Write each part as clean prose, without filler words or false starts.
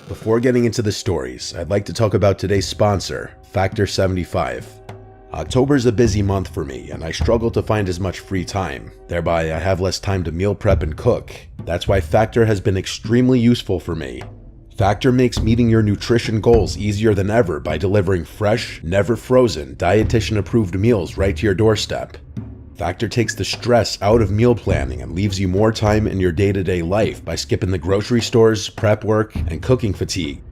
Before getting into the stories, I'd like to talk about today's sponsor, Factor 75. October is a busy month for me, and I struggle to find as much free time. Thereby, I have less time to meal prep and cook. That's why Factor has been extremely useful for me. Factor makes meeting your nutrition goals easier than ever by delivering fresh, never frozen, dietitian-approved meals right to your doorstep. Factor takes the stress out of meal planning and leaves you more time in your day-to-day life by skipping the grocery stores, prep work, and cooking fatigue.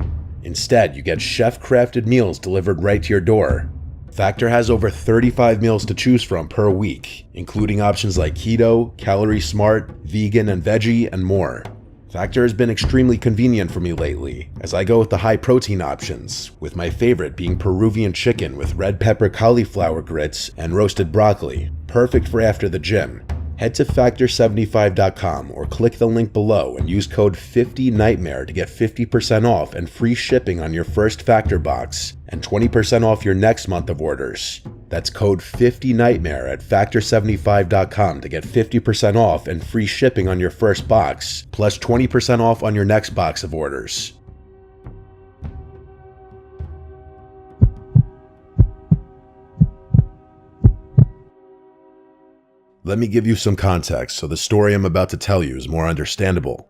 Instead, you get chef-crafted meals delivered right to your door. Factor has over 35 meals to choose from per week, including options like keto, calorie smart, vegan and veggie, and more. Factor has been extremely convenient for me lately, as I go with the high protein options, with my favorite being Peruvian chicken with red pepper cauliflower grits and roasted broccoli, perfect for after the gym. Head to factor75.com or click the link below and use code 50nightmare to get 50% off and free shipping on your first Factor box and 20% off your next month of orders. That's code 50nightmare at factor75.com to get 50% off and free shipping on your first box, plus 20% off on your next box of orders. Let me give you some context so the story I'm about to tell you is more understandable.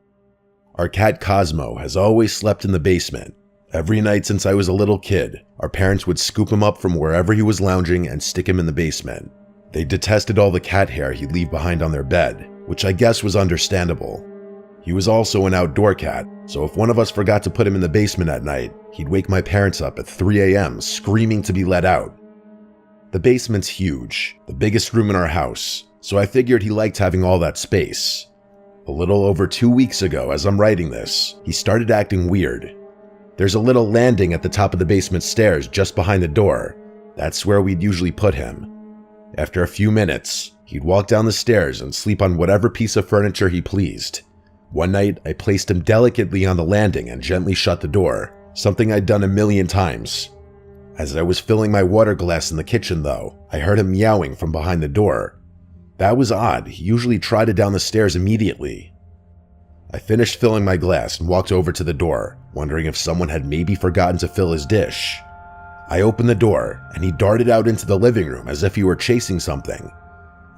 Our cat Cosmo has always slept in the basement. Every night since I was a little kid, our parents would scoop him up from wherever he was lounging and stick him in the basement. They detested all the cat hair he'd leave behind on their bed, which I guess was understandable. He was also an outdoor cat, so if one of us forgot to put him in the basement at night, he'd wake my parents up at 3 a.m. screaming to be let out. The basement's huge, the biggest room in our house, so I figured he liked having all that space. A little over 2 weeks ago, as I'm writing this, he started acting weird. There's a little landing at the top of the basement stairs just behind the door. That's where we'd usually put him. After a few minutes, he'd walk down the stairs and sleep on whatever piece of furniture he pleased. One night, I placed him delicately on the landing and gently shut the door, something I'd done a million times. As I was filling my water glass in the kitchen though, I heard him meowing from behind the door. That was odd. He usually trotted down the stairs immediately. I finished filling my glass and walked over to the door, wondering if someone had maybe forgotten to fill his dish. I opened the door, and he darted out into the living room as if he were chasing something.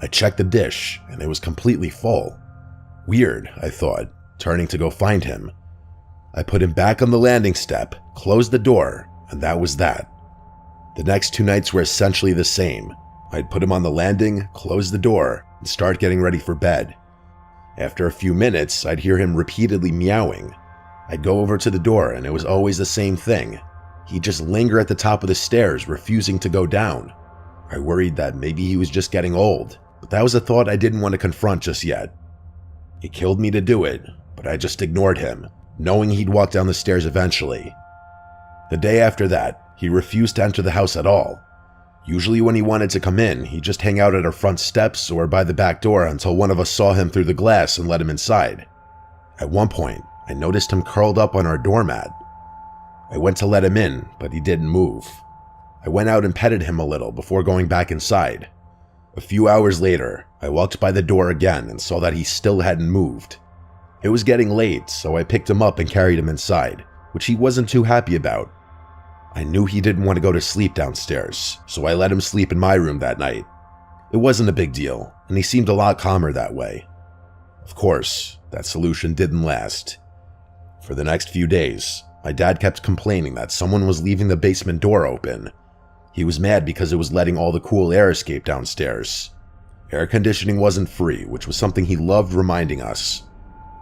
I checked the dish, and it was completely full. Weird, I thought, turning to go find him. I put him back on the landing step, closed the door, and that was that. The next 2 nights were essentially the same. I'd put him on the landing, close the door, and start getting ready for bed. After a few minutes, I'd hear him repeatedly meowing. I'd go over to the door and it was always the same thing. He'd just linger at the top of the stairs, refusing to go down. I worried that maybe he was just getting old, but that was a thought I didn't want to confront just yet. It killed me to do it, but I just ignored him, knowing he'd walk down the stairs eventually. The day after that, he refused to enter the house at all. Usually when he wanted to come in, he'd just hang out at our front steps or by the back door until one of us saw him through the glass and let him inside. At one point, I noticed him curled up on our doormat. I went to let him in, but he didn't move. I went out and petted him a little before going back inside. A few hours later, I walked by the door again and saw that he still hadn't moved. It was getting late, so I picked him up and carried him inside, which he wasn't too happy about. I knew he didn't want to go to sleep downstairs, so I let him sleep in my room that night. It wasn't a big deal, and he seemed a lot calmer that way. Of course, that solution didn't last. For the next few days, my dad kept complaining that someone was leaving the basement door open. He was mad because it was letting all the cool air escape downstairs. Air conditioning wasn't free, which was something he loved reminding us.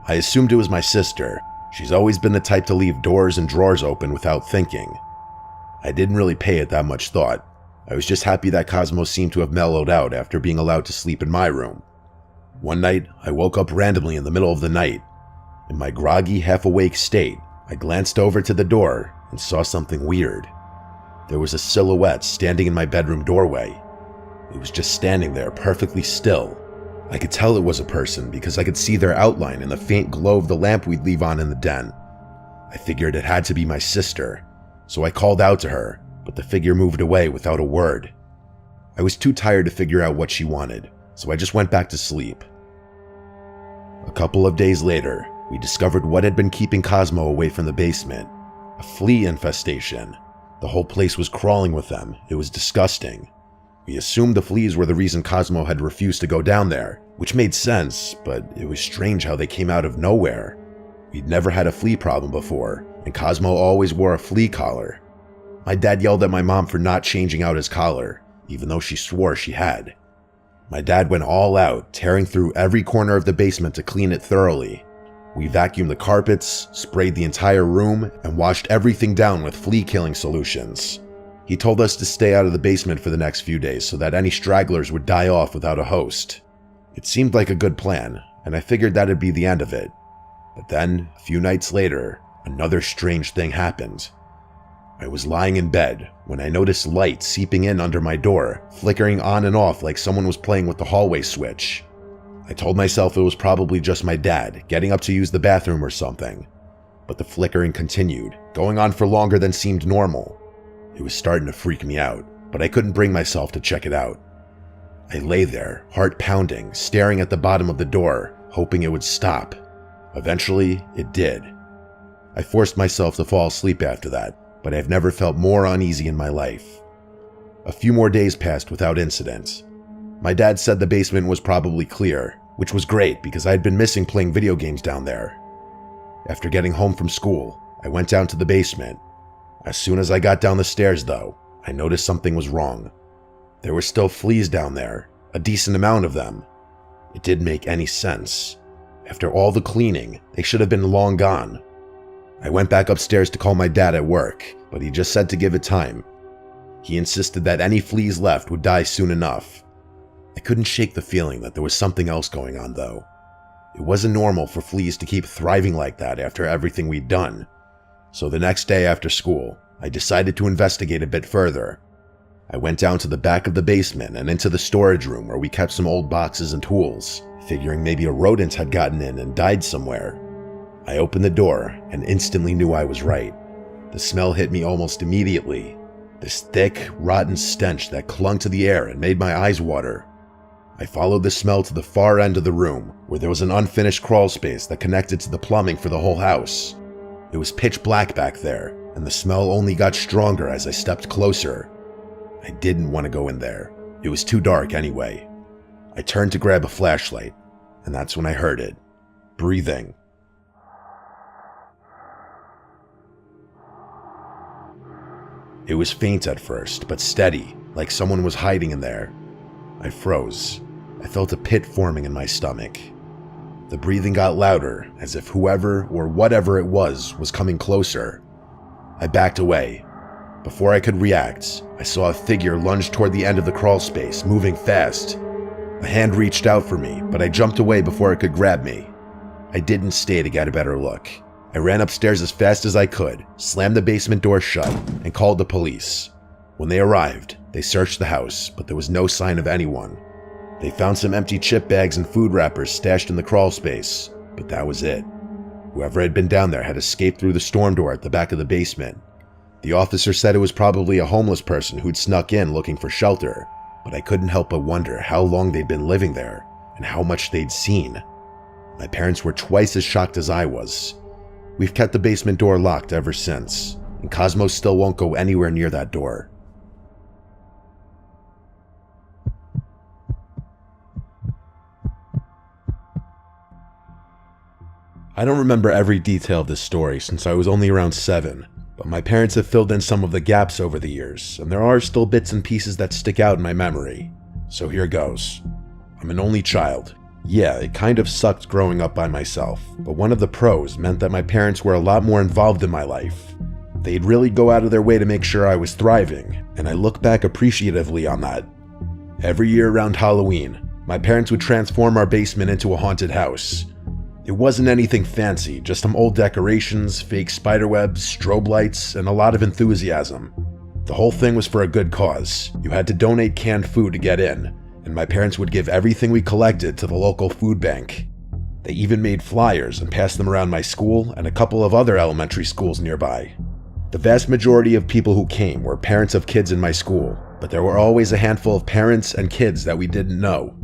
I assumed it was my sister. She's always been the type to leave doors and drawers open without thinking. I didn't really pay it that much thought. I was just happy that Cosmo seemed to have mellowed out after being allowed to sleep in my room. One night, I woke up randomly in the middle of the night. In my groggy, half-awake state, I glanced over to the door and saw something weird. There was a silhouette standing in my bedroom doorway. It was just standing there, perfectly still. I could tell it was a person because I could see their outline in the faint glow of the lamp we'd leave on in the den. I figured it had to be my sister, so I called out to her, but the figure moved away without a word. I was too tired to figure out what she wanted, so I just went back to sleep. A couple of days later, we discovered what had been keeping Cosmo away from the basement. A flea infestation. The whole place was crawling with them. It was disgusting. We assumed the fleas were the reason Cosmo had refused to go down there, which made sense, but it was strange how they came out of nowhere. We'd never had a flea problem before, and Cosmo always wore a flea collar. My dad yelled at my mom for not changing out his collar, even though she swore she had. My dad went all out, tearing through every corner of the basement to clean it thoroughly. We vacuumed the carpets, sprayed the entire room, and washed everything down with flea-killing solutions. He told us to stay out of the basement for the next few days so that any stragglers would die off without a host. It seemed like a good plan, and I figured that'd be the end of it. But then, a few nights later, another strange thing happened. I was lying in bed when I noticed light seeping in under my door, flickering on and off like someone was playing with the hallway switch. I told myself it was probably just my dad getting up to use the bathroom or something. But the flickering continued, going on for longer than seemed normal. It was starting to freak me out, but I couldn't bring myself to check it out. I lay there, heart pounding, staring at the bottom of the door, hoping it would stop. Eventually, it did. I forced myself to fall asleep after that, but I've never felt more uneasy in my life. A few more days passed without incident. My dad said the basement was probably clear, which was great because I had been missing playing video games down there. After getting home from school, I went down to the basement. As soon as I got down the stairs, though, I noticed something was wrong. There were still fleas down there, a decent amount of them. It didn't make any sense. After all the cleaning, they should have been long gone. I went back upstairs to call my dad at work, but he just said to give it time. He insisted that any fleas left would die soon enough. I couldn't shake the feeling that there was something else going on, though. It wasn't normal for fleas to keep thriving like that after everything we'd done. So the next day after school, I decided to investigate a bit further. I went down to the back of the basement and into the storage room where we kept some old boxes and tools, figuring maybe a rodent had gotten in and died somewhere. I opened the door and instantly knew I was right. The smell hit me almost immediately. This thick, rotten stench that clung to the air and made my eyes water. I followed the smell to the far end of the room, where there was an unfinished crawl space that connected to the plumbing for the whole house. It was pitch black back there, and the smell only got stronger as I stepped closer. I didn't want to go in there. It was too dark anyway. I turned to grab a flashlight, and that's when I heard it. Breathing. It was faint at first, but steady, like someone was hiding in there. I froze. I felt a pit forming in my stomach. The breathing got louder, as if whoever or whatever it was coming closer. I backed away. Before I could react, I saw a figure lunge toward the end of the crawl space, moving fast. A hand reached out for me, but I jumped away before it could grab me. I didn't stay to get a better look. I ran upstairs as fast as I could, slammed the basement door shut, and called the police. When they arrived, they searched the house, but there was no sign of anyone. They found some empty chip bags and food wrappers stashed in the crawl space, but that was it. Whoever had been down there had escaped through the storm door at the back of the basement. The officer said it was probably a homeless person who'd snuck in looking for shelter, but I couldn't help but wonder how long they'd been living there and how much they'd seen. My parents were twice as shocked as I was. We've kept the basement door locked ever since, and Cosmo still won't go anywhere near that door. I don't remember every detail of this story since I was only around 7, but my parents have filled in some of the gaps over the years, and there are still bits and pieces that stick out in my memory. So here goes. I'm an only child. Yeah, it kind of sucked growing up by myself, but one of the pros meant that my parents were a lot more involved in my life. They'd really go out of their way to make sure I was thriving, and I look back appreciatively on that. Every year around Halloween, my parents would transform our basement into a haunted house. It wasn't anything fancy, just some old decorations, fake spiderwebs, strobe lights, and a lot of enthusiasm. The whole thing was for a good cause. You had to donate canned food to get in, and my parents would give everything we collected to the local food bank. They even made flyers and passed them around my school and a couple of other elementary schools nearby. The vast majority of people who came were parents of kids in my school, but there were always a handful of parents and kids that we didn't know.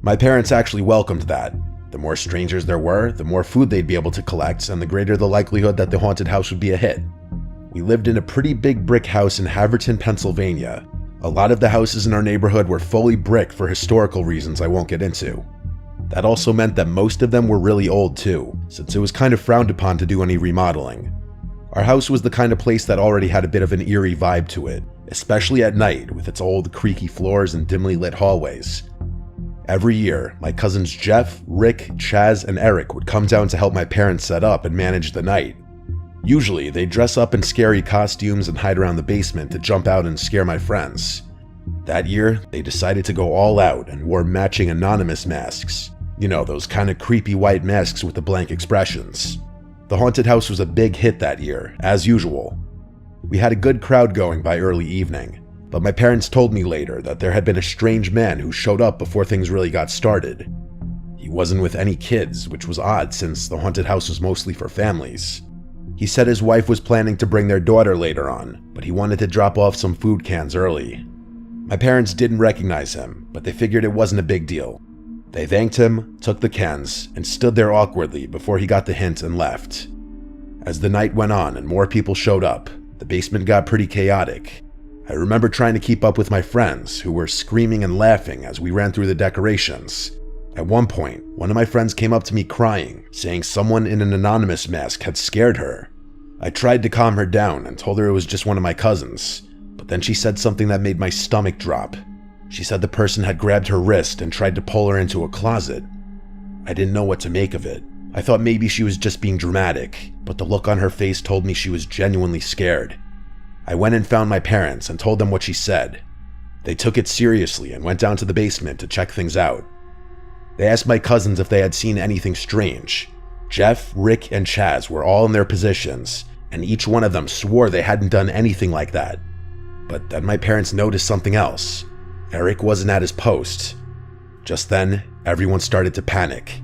My parents actually welcomed that. The more strangers there were, the more food they'd be able to collect, and the greater the likelihood that the haunted house would be a hit. We lived in a pretty big brick house in Haverton, Pennsylvania. A lot of the houses in our neighborhood were fully brick for historical reasons I won't get into. That also meant that most of them were really old too, since it was kind of frowned upon to do any remodeling. Our house was the kind of place that already had a bit of an eerie vibe to it, especially at night with its old creaky floors and dimly lit hallways. Every year, my cousins Jeff, Rick, Chaz, and Eric would come down to help my parents set up and manage the night. Usually, they'd dress up in scary costumes and hide around the basement to jump out and scare my friends. That year, they decided to go all out and wore matching anonymous masks. You know, those kind of creepy white masks with the blank expressions. The haunted house was a big hit that year, as usual. We had a good crowd going by early evening, but my parents told me later that there had been a strange man who showed up before things really got started. He wasn't with any kids, which was odd since the haunted house was mostly for families. He said his wife was planning to bring their daughter later on, but he wanted to drop off some food cans early. My parents didn't recognize him, but they figured it wasn't a big deal. They thanked him, took the cans, and stood there awkwardly before he got the hint and left. As the night went on and more people showed up, the basement got pretty chaotic. I remember trying to keep up with my friends, who were screaming and laughing as we ran through the decorations. At one point, one of my friends came up to me crying, saying someone in an anonymous mask had scared her. I tried to calm her down and told her it was just one of my cousins, but then she said something that made my stomach drop. She said the person had grabbed her wrist and tried to pull her into a closet. I didn't know what to make of it. I thought maybe she was just being dramatic, but the look on her face told me she was genuinely scared. I went and found my parents and told them what she said. They took it seriously and went down to the basement to check things out. They asked my cousins if they had seen anything strange. Jeff, Rick, and Chaz were all in their positions, and each one of them swore they hadn't done anything like that. But then my parents noticed something else. Eric wasn't at his post. Just then, everyone started to panic.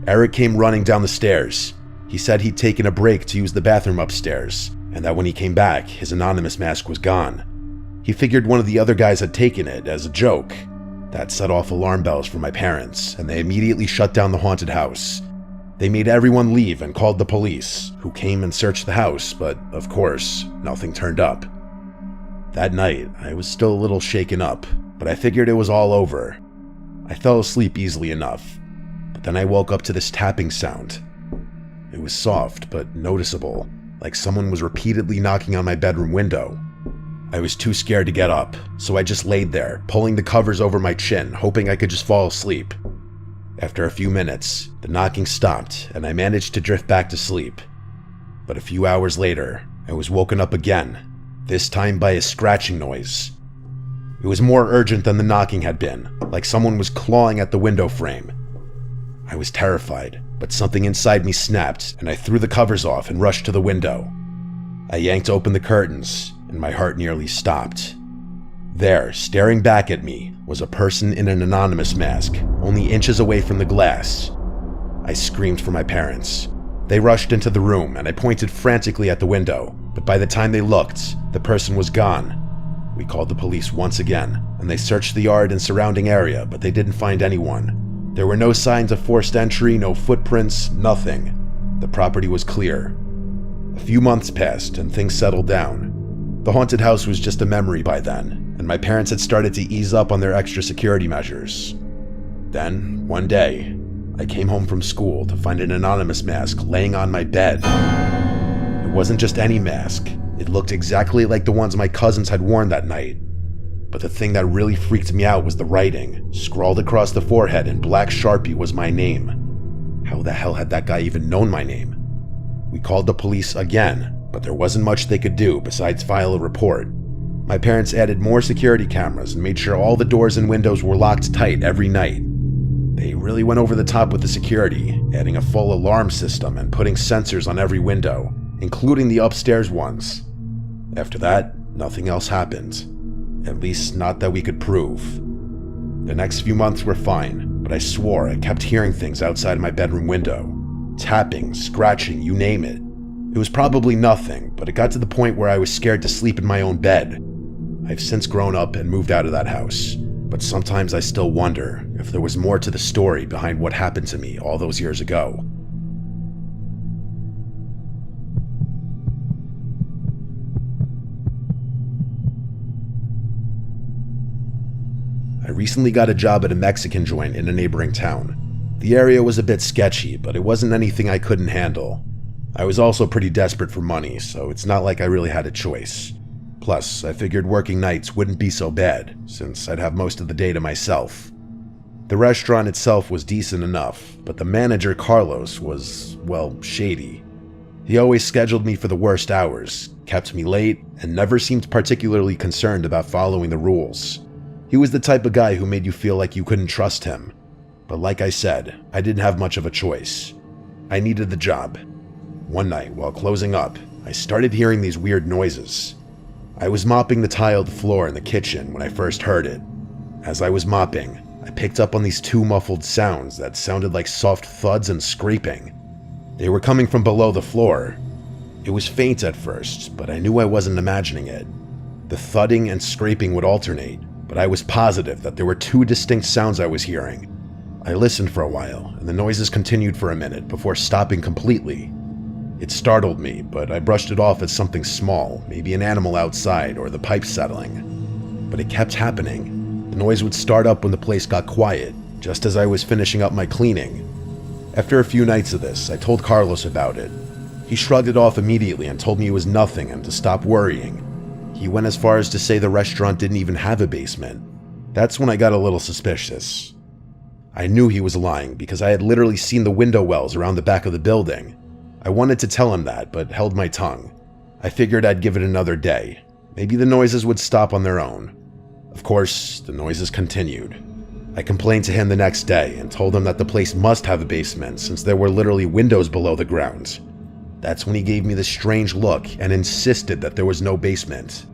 Eric came running down the stairs. He said he'd taken a break to use the bathroom upstairs, and that when he came back, his anonymous mask was gone. He figured one of the other guys had taken it as a joke. That set off alarm bells for my parents, and they immediately shut down the haunted house. They made everyone leave and called the police, who came and searched the house, but of course, nothing turned up. That night, I was still a little shaken up, but I figured it was all over. I fell asleep easily enough, but then I woke up to this tapping sound. It was soft but noticeable, like someone was repeatedly knocking on my bedroom window. I was too scared to get up, so I just laid there, pulling the covers over my chin, hoping I could just fall asleep. After a few minutes, the knocking stopped and I managed to drift back to sleep. But a few hours later, I was woken up again, this time by a scratching noise. It was more urgent than the knocking had been, like someone was clawing at the window frame. I was terrified, but something inside me snapped and I threw the covers off and rushed to the window. I yanked open the curtains, and my heart nearly stopped. There, staring back at me, was a person in an anonymous mask, only inches away from the glass. I screamed for my parents. They rushed into the room, and I pointed frantically at the window, but by the time they looked, the person was gone. We called the police once again, and they searched the yard and surrounding area, but they didn't find anyone. There were no signs of forced entry, no footprints, nothing. The property was clear. A few months passed, and things settled down. The haunted house was just a memory by then, and my parents had started to ease up on their extra security measures. Then, one day, I came home from school to find an anonymous mask laying on my bed. It wasn't just any mask. It looked exactly like the ones my cousins had worn that night. But the thing that really freaked me out was the writing. Scrawled across the forehead in black Sharpie was my name. How the hell had that guy even known my name? We called the police again, but there wasn't much they could do besides file a report. My parents added more security cameras and made sure all the doors and windows were locked tight every night. They really went over the top with the security, adding a full alarm system and putting sensors on every window, including the upstairs ones. After that, nothing else happened. At least not that we could prove. The next few months were fine, but I swore I kept hearing things outside my bedroom window. Tapping, scratching, you name it. It was probably nothing, but it got to the point where I was scared to sleep in my own bed. I've since grown up and moved out of that house. but sometimes I still wonder if there was more to the story behind what happened to me all those years ago. I recently got a job at a Mexican joint in a neighboring town. The area was a bit sketchy, but it wasn't anything I couldn't handle. I was also pretty desperate for money, so it's not like I really had a choice. Plus, I figured working nights wouldn't be so bad, since I'd have most of the day to myself. The restaurant itself was decent enough, but the manager, Carlos, was, well, shady. He always scheduled me for the worst hours, kept me late, and never seemed particularly concerned about following the rules. He was the type of guy who made you feel like you couldn't trust him. But like I said, I didn't have much of a choice. I needed the job. One night, while closing up, I started hearing these weird noises. I was mopping the tiled floor in the kitchen when I first heard it. As I was mopping, I picked up on these two muffled sounds that sounded like soft thuds and scraping. They were coming from below the floor. It was faint at first, but I knew I wasn't imagining it. The thudding and scraping would alternate, but I was positive that there were two distinct sounds I was hearing. I listened for a while, and the noises continued for a minute before stopping completely. It startled me, but I brushed it off as something small, maybe an animal outside or the pipes settling. But it kept happening. The noise would start up when the place got quiet, just as I was finishing up my cleaning. After a few nights of this, I told Carlos about it. He shrugged it off immediately and told me it was nothing and to stop worrying. He went as far as to say the restaurant didn't even have a basement. That's when I got a little suspicious. I knew he was lying because I had literally seen the window wells around the back of the building. I wanted to tell him that, but held my tongue. I figured I'd give it another day. Maybe the noises would stop on their own. Of course, the noises continued. I complained to him the next day and told him that the place must have a basement since there were literally windows below the ground. That's when he gave me this strange look and insisted that there was no basement.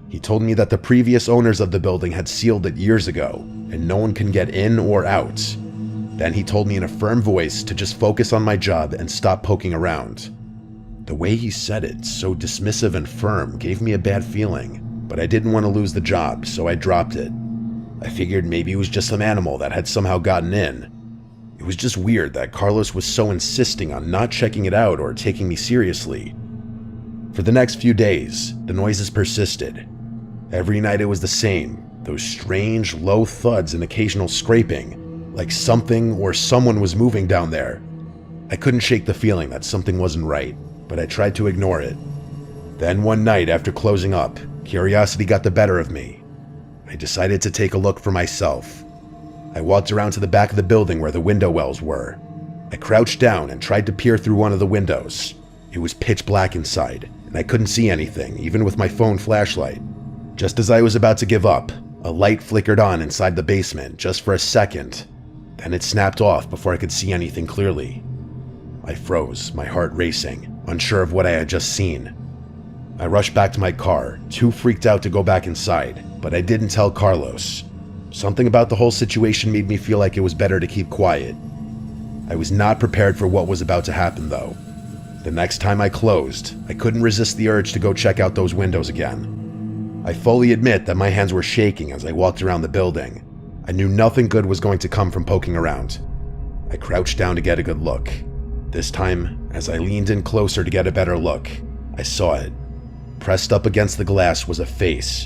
He told me that the previous owners of the building had sealed it years ago, and no one can get in or out. Then he told me in a firm voice to just focus on my job and stop poking around. The way he said it, so dismissive and firm, gave me a bad feeling, but I didn't want to lose the job, so I dropped it. I figured maybe it was just some animal that had somehow gotten in. It was just weird that Carlos was so insisting on not checking it out or taking me seriously. For the next few days, the noises persisted. Every night it was the same, those strange, low thuds and occasional scraping, like something or someone was moving down there. I couldn't shake the feeling that something wasn't right, but I tried to ignore it. Then one night after closing up, curiosity got the better of me. I decided to take a look for myself. I walked around to the back of the building where the window wells were. I crouched down and tried to peer through one of the windows. It was pitch black inside, and I couldn't see anything, even with my phone flashlight. Just as I was about to give up, a light flickered on inside the basement just for a second. Then it snapped off before I could see anything clearly. I froze, my heart racing, unsure of what I had just seen. I rushed back to my car, too freaked out to go back inside, but I didn't tell Carlos. Something about the whole situation made me feel like it was better to keep quiet. I was not prepared for what was about to happen, though. The next time I closed, I couldn't resist the urge to go check out those windows again. I fully admit that my hands were shaking as I walked around the building. I knew nothing good was going to come from poking around. I crouched down to get a good look. This time, as I leaned in closer to get a better look, I saw it. Pressed up against the glass was a face.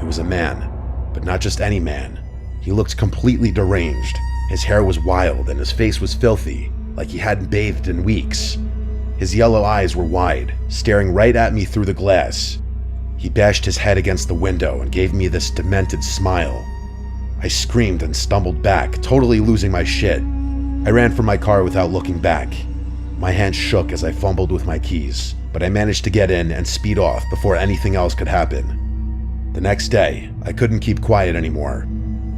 It was a man, but not just any man. He looked completely deranged. His hair was wild and his face was filthy, like he hadn't bathed in weeks. His yellow eyes were wide, staring right at me through the glass. He bashed his head against the window and gave me this demented smile. I screamed and stumbled back, totally losing my shit. I ran for my car without looking back. My hands shook as I fumbled with my keys, but I managed to get in and speed off before anything else could happen. The next day, I couldn't keep quiet anymore.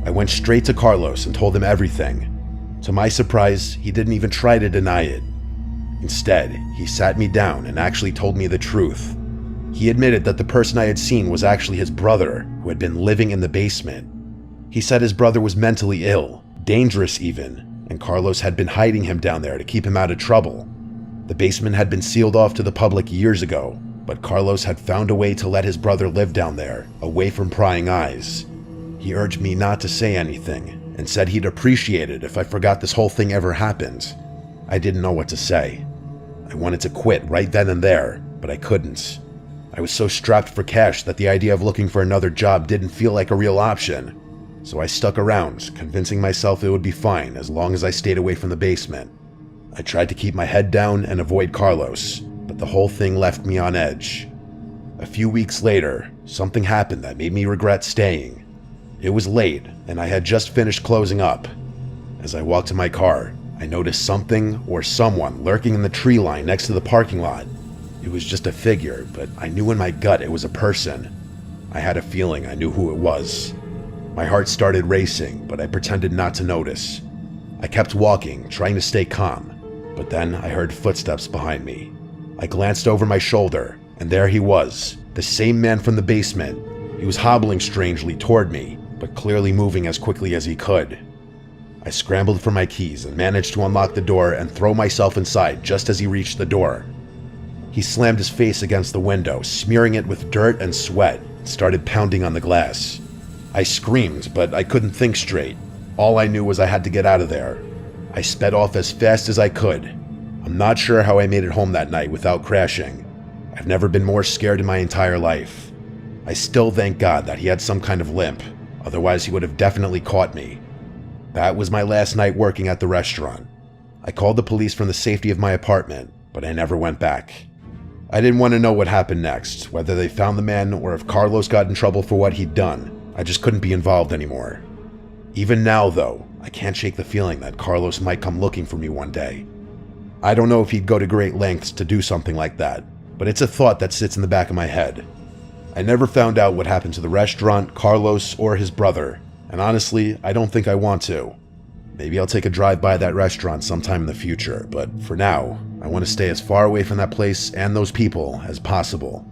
I went straight to Carlos and told him everything. To my surprise, he didn't even try to deny it. Instead, he sat me down and actually told me the truth. He admitted that the person I had seen was actually his brother, who had been living in the basement. He said his brother was mentally ill, dangerous even, and Carlos had been hiding him down there to keep him out of trouble. The basement had been sealed off to the public years ago, but Carlos had found a way to let his brother live down there, away from prying eyes. He urged me not to say anything and said he'd appreciate it if I forgot this whole thing ever happened. I didn't know what to say. I wanted to quit right then and there, but I couldn't. I was so strapped for cash that the idea of looking for another job didn't feel like a real option. So I stuck around, convincing myself it would be fine as long as I stayed away from the basement. I tried to keep my head down and avoid Carlos, but the whole thing left me on edge. A few weeks later, something happened that made me regret staying. It was late, and I had just finished closing up. As I walked to my car, I noticed something or someone lurking in the tree line next to the parking lot. It was just a figure, but I knew in my gut it was a person. I had a feeling I knew who it was. My heart started racing, but I pretended not to notice. I kept walking, trying to stay calm, but then I heard footsteps behind me. I glanced over my shoulder, and there he was, the same man from the basement. He was hobbling strangely toward me, but clearly moving as quickly as he could. I scrambled for my keys and managed to unlock the door and throw myself inside just as he reached the door. He slammed his face against the window, smearing it with dirt and sweat, and started pounding on the glass. I screamed, but I couldn't think straight. All I knew was I had to get out of there. I sped off as fast as I could. I'm not sure how I made it home that night without crashing. I've never been more scared in my entire life. I still thank God that he had some kind of limp, otherwise he would have definitely caught me. That was my last night working at the restaurant. I called the police from the safety of my apartment, but I never went back. I didn't want to know what happened next, whether they found the man or if Carlos got in trouble for what he'd done. I just couldn't be involved anymore. Even now, though, I can't shake the feeling that Carlos might come looking for me one day. I don't know if he'd go to great lengths to do something like that, but it's a thought that sits in the back of my head. I never found out what happened to the restaurant, Carlos, or his brother, and honestly, I don't think I want to. Maybe I'll take a drive by that restaurant sometime in the future, but for now, I want to stay as far away from that place and those people as possible.